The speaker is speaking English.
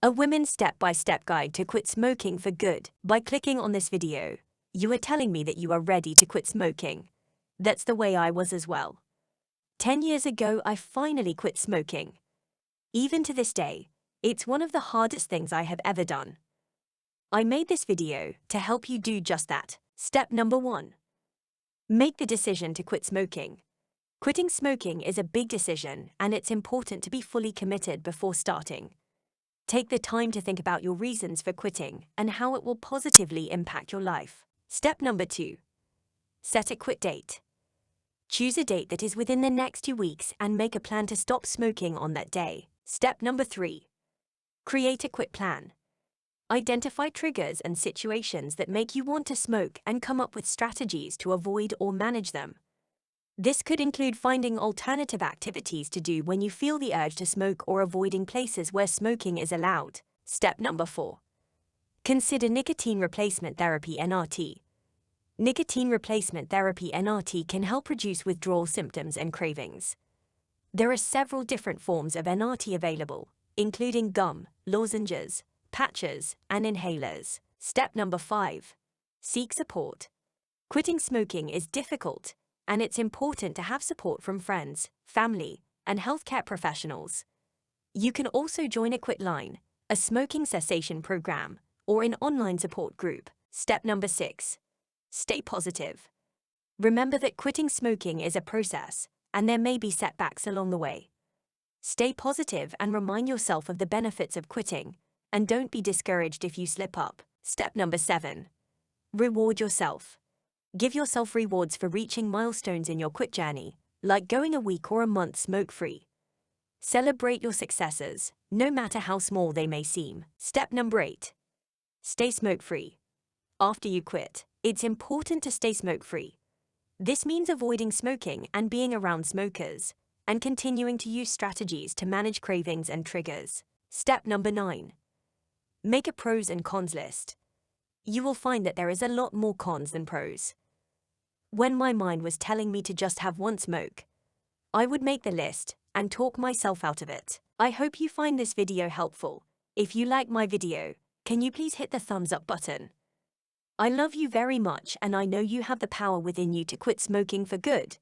A women's step-by-step guide to quit smoking for good. By clicking on this video, you are telling me that you are ready to quit smoking. That's the way I was as well. 10 years ago, I finally quit smoking. Even to this day, it's one of the hardest things I have ever done. I made this video to help you do just that. Step number 1. Make the decision to quit smoking. Quitting smoking is a big decision, and it's important to be fully committed before starting. Take the time to think about your reasons for quitting and how it will positively impact your life. Step number 2. Set a quit date. Choose a date that is within the next 2 weeks and make a plan to stop smoking on that day. Step number 3. Create a quit plan. Identify triggers and situations that make you want to smoke and come up with strategies to avoid or manage them. This could include finding alternative activities to do when you feel the urge to smoke or avoiding places where smoking is allowed. Step number 4. Consider nicotine replacement therapy (NRT). Nicotine replacement therapy (NRT) can help reduce withdrawal symptoms and cravings. There are several different forms of NRT available, including gum, lozenges, patches, and inhalers. Step number 5. Seek support. Quitting smoking is difficult, and it's important to have support from friends, family, and healthcare professionals. You can also join a quitline, a smoking cessation program, or an online support group. Step number 6. Stay positive. Remember that quitting smoking is a process, and there may be setbacks along the way. Stay positive and remind yourself of the benefits of quitting, and don't be discouraged if you slip up. Step number 7. Reward yourself. Give yourself rewards for reaching milestones in your quit journey, like going a week or a month smoke-free. Celebrate your successes, no matter how small they may seem. Step number 8. Stay smoke-free. After you quit, it's important to stay smoke-free. This means avoiding smoking and being around smokers, and continuing to use strategies to manage cravings and triggers. Step number 9. Make a pros and cons list. You will find that there is a lot more cons than pros. When my mind was telling me to just have one smoke, I would make the list and talk myself out of it. I hope you find this video helpful. If you like my video, can you please hit the thumbs up button? I love you very much, and I know you have the power within you to quit smoking for good.